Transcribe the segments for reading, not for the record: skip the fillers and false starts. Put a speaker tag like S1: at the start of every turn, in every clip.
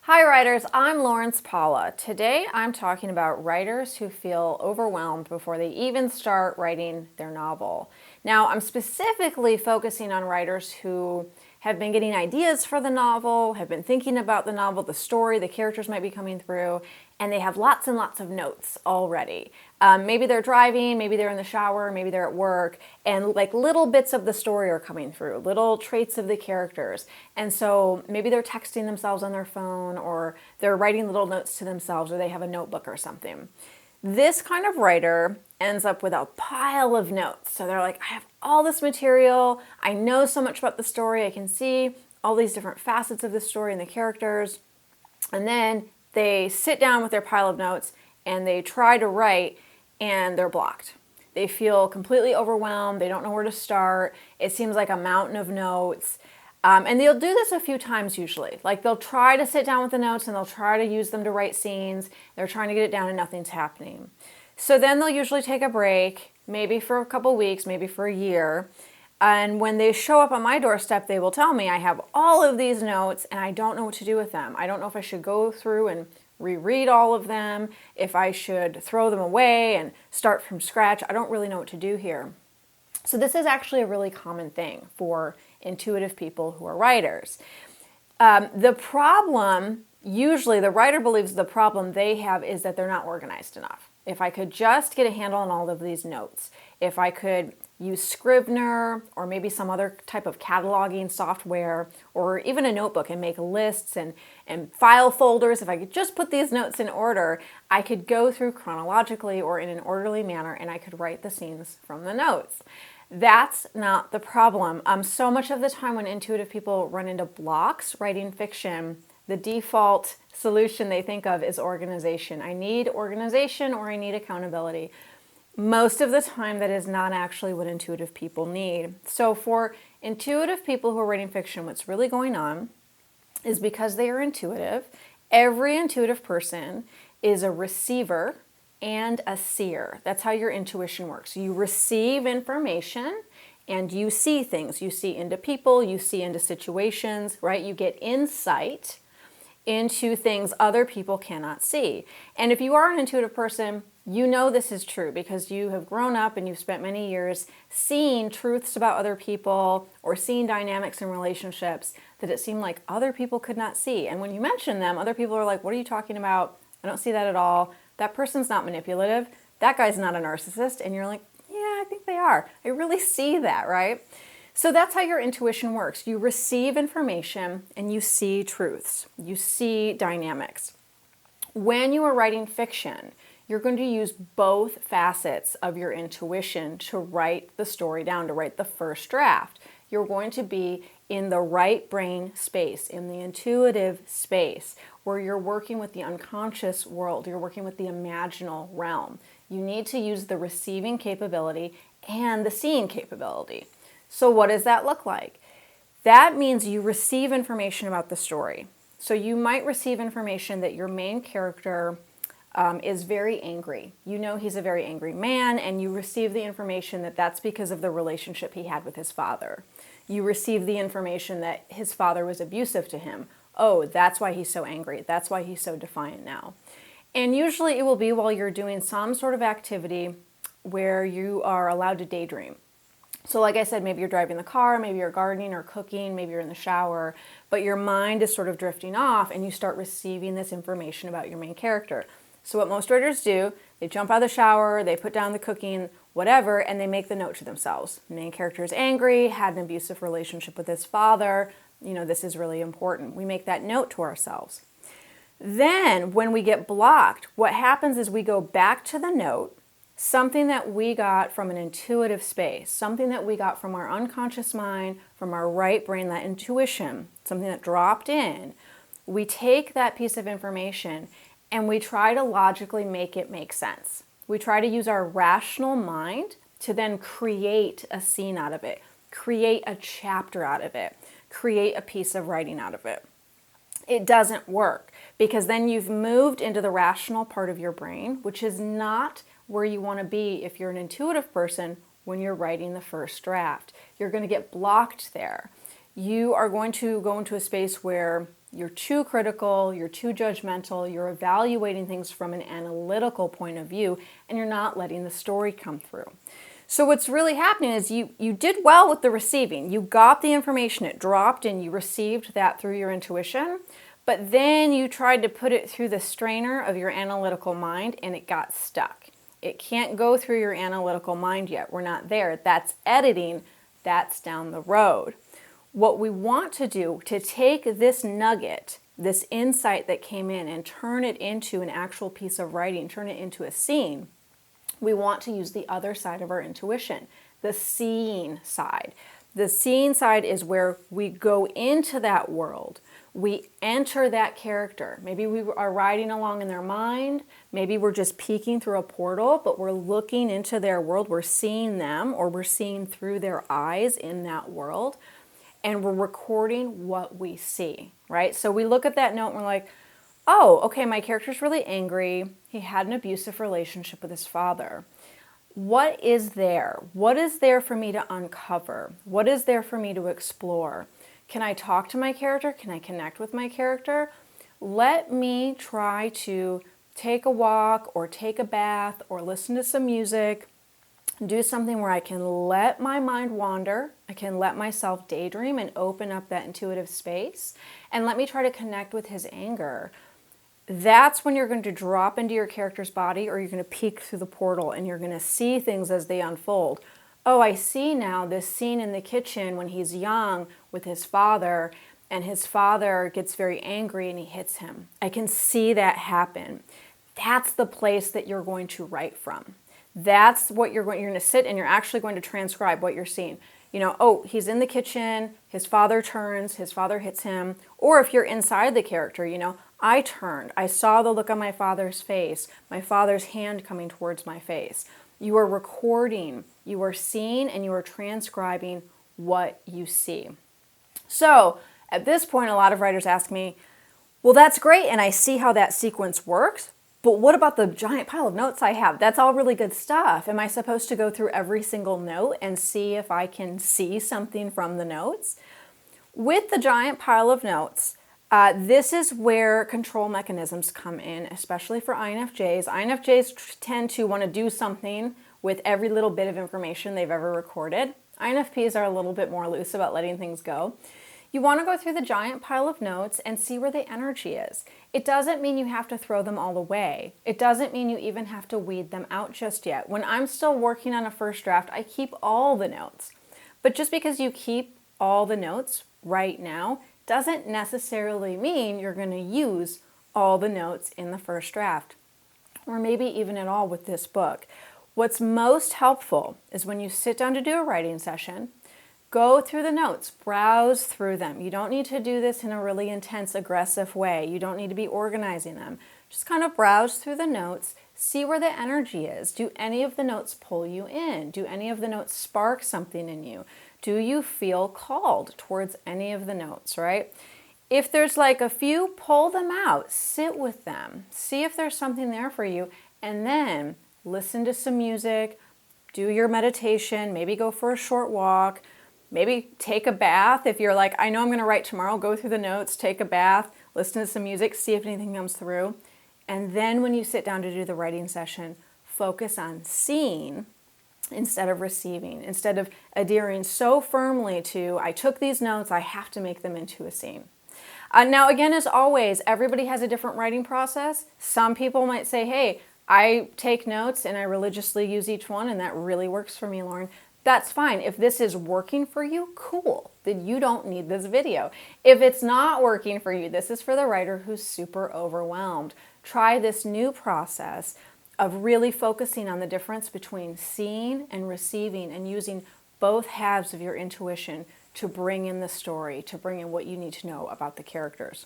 S1: Hi writers, I'm Lawrence Paula. Today I'm talking about writers who feel overwhelmed before they even start writing their novel. Now I'm specifically focusing on writers who have been getting ideas for the novel, have been thinking about the novel, the story, the characters might be coming through, and they have lots and lots of notes already. Maybe they're driving, maybe they're in the shower, maybe they're at work, and like little bits of the story are coming through, little traits of the characters. And so maybe they're texting themselves on their phone, or they're writing little notes to themselves, or they have a notebook or something. This kind of writer ends up with a pile of notes. So they're like, I have all this material, I know so much about the story, I can see all these different facets of the story and the characters. And then they sit down with their pile of notes and they try to write and they're blocked. They feel completely overwhelmed. They don't know where to start. It seems like a mountain of notes. And they'll do this a few times usually. Like they'll try to sit down with the notes and they'll try to use them to write scenes. They're trying to get it down and nothing's happening. So then they'll usually take a break, maybe for a couple weeks, maybe for a year. And when they show up on my doorstep, they will tell me, I have all of these notes and I don't know what to do with them. I don't know if I should go through and reread all of them, if I should throw them away and start from scratch. I don't really know what to do here. So this is actually a really common thing for intuitive people who are writers. The problem, usually the writer believes the problem they have is that they're not organized enough. If I could just get a handle on all of these notes, if I could use Scrivener or maybe some other type of cataloging software or even a notebook and make lists and file folders, if I could just put these notes in order, I could go through chronologically or in an orderly manner and I could write the scenes from the notes. That's not the problem. So much of the time when intuitive people run into blocks writing fiction, the default solution they think of is organization. I need organization or I need accountability. Most of the time, that is not actually what intuitive people need. So for intuitive people who are writing fiction, what's really going on is because they are intuitive, every intuitive person is a receiver and a seer. That's how your intuition works. You receive information and you see things. You see into people, you see into situations, right? You get insight into things other people cannot see. And if you are an intuitive person, you know this is true because you have grown up and you've spent many years seeing truths about other people or seeing dynamics in relationships that it seemed like other people could not see. And when you mention them, other people are like, what are you talking about? I don't see that at all. That person's not manipulative. That guy's not a narcissist. And you're like, yeah, I think they are. I really see that, right? So that's how your intuition works. You receive information and you see truths. You see dynamics. When you are writing fiction, you're going to use both facets of your intuition to write the story down, to write the first draft. You're going to be in the right brain space, in the intuitive space, where you're working with the unconscious world, you're working with the imaginal realm. You need to use the receiving capability and the seeing capability. So what does that look like? That means you receive information about the story. So you might receive information that your main character is very angry. You know he's a very angry man, and you receive the information that that's because of the relationship he had with his father. You receive the information that his father was abusive to him. Oh, that's why he's so angry. That's why he's so defiant now. And usually it will be while you're doing some sort of activity where you are allowed to daydream. So like I said, maybe you're driving the car, maybe you're gardening or cooking, maybe you're in the shower, but your mind is sort of drifting off and you start receiving this information about your main character. So what most writers do, they jump out of the shower, they put down the cooking, whatever, and they make the note to themselves. The main character is angry, had an abusive relationship with his father. You know, this is really important. We make that note to ourselves. Then when we get blocked, what happens is we go back to the note, something that we got from an intuitive space, something that we got from our unconscious mind, from our right brain, that intuition, something that dropped in. We take that piece of information and we try to logically make it make sense. We try to use our rational mind to then create a scene out of it, create a chapter out of it, create a piece of writing out of it. It doesn't work because then you've moved into the rational part of your brain, which is not where you want to be if you're an intuitive person when you're writing the first draft. You're going to get blocked there. You are going to go into a space where You're too critical, you're too judgmental, you're evaluating things from an analytical point of view, and you're not letting the story come through. So what's really happening is you did well with the receiving. You got the information, it dropped, and you received that through your intuition, but then you tried to put it through the strainer of your analytical mind, and it got stuck. It can't go through your analytical mind yet. We're not there. That's editing. That's down the road. What we want to do to take this nugget, this insight that came in, and turn it into an actual piece of writing, turn it into a scene, we want to use the other side of our intuition, the seeing side. The seeing side is where we go into that world. We enter that character. Maybe we are riding along in their mind. Maybe we're just peeking through a portal, but we're looking into their world. We're seeing them, or we're seeing through their eyes in that world. And we're recording what we see, right? So we look at that note and we're like, oh, okay, my character's really angry. He had an abusive relationship with his father. What is there? What is there for me to uncover? What is there for me to explore? Can I talk to my character? Can I connect with my character? Let me try to take a walk or take a bath or listen to some music, do something where I can let my mind wander, I can let myself daydream and open up that intuitive space, and let me try to connect with his anger. That's when you're going to drop into your character's body, or you're going to peek through the portal and you're going to see things as they unfold. Oh, I see now this scene in the kitchen when he's young with his father, and his father gets very angry and he hits him. I can see that happen. That's the place that you're going to write from. That's what you're going to sit, and you're actually going to transcribe what you're seeing. You know, oh, he's in the kitchen, his father turns, his father hits him. Or if you're inside the character, you know, I turned, I saw the look on my father's face, my father's hand coming towards my face. You are recording, you are seeing, and you are transcribing what you see. So at this point, a lot of writers ask me, well, that's great, and I see how that sequence works, but what about the giant pile of notes I have? That's all really good stuff. Am I supposed to go through every single note and see if I can see something from the notes? With the giant pile of notes, this is where control mechanisms come in, especially for INFJs. INFJs tend to want to do something with every little bit of information they've ever recorded. INFPs are a little bit more loose about letting things go. You want to go through the giant pile of notes and see where the energy is. It doesn't mean you have to throw them all away. It doesn't mean you even have to weed them out just yet. When I'm still working on a first draft, I keep all the notes. But just because you keep all the notes right now doesn't necessarily mean you're going to use all the notes in the first draft, or maybe even at all with this book. What's most helpful is when you sit down to do a writing session, go through the notes, browse through them. You don't need to do this in a really intense, aggressive way. You don't need to be organizing them. Just kind of browse through the notes, see where the energy is. Do any of the notes pull you in? Do any of the notes spark something in you? Do you feel called towards any of the notes, right? If there's like a few, pull them out, sit with them, see if there's something there for you, and then listen to some music, do your meditation, maybe go for a short walk, maybe take a bath. If you're like, I know I'm going to write tomorrow, go through the notes, take a bath, listen to some music, see if anything comes through. And then when you sit down to do the writing session, focus on seeing instead of receiving, instead of adhering so firmly to, I took these notes, I have to make them into a scene. Now, again, as always, everybody has a different writing process. Some people might say, hey, I take notes and I religiously use each one, and that really works for me, Lauren. That's fine. If this is working for you, cool. Then you don't need this video. If it's not working for you, this is for the writer who's super overwhelmed. Try this new process of really focusing on the difference between seeing and receiving, and using both halves of your intuition to bring in the story, to bring in what you need to know about the characters.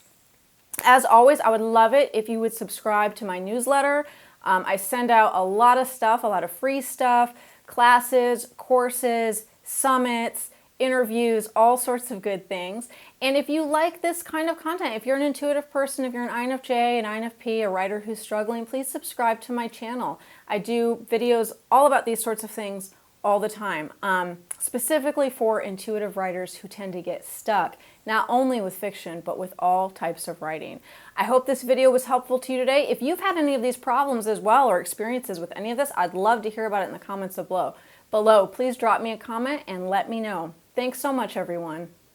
S1: As always, I would love it if you would subscribe to my newsletter. I send out a lot of stuff, a lot of free stuff, classes, courses, summits, interviews, all sorts of good things. And if you like this kind of content, if you're an intuitive person, if you're an INFJ, an INFP, a writer who's struggling, please subscribe to my channel. I do videos all about these sorts of things all the time, specifically for intuitive writers who tend to get stuck, not only with fiction, but with all types of writing. I hope this video was helpful to you today. If you've had any of these problems as well or experiences with any of this, I'd love to hear about it in the comments below. Please drop me a comment and let me know. Thanks so much, everyone.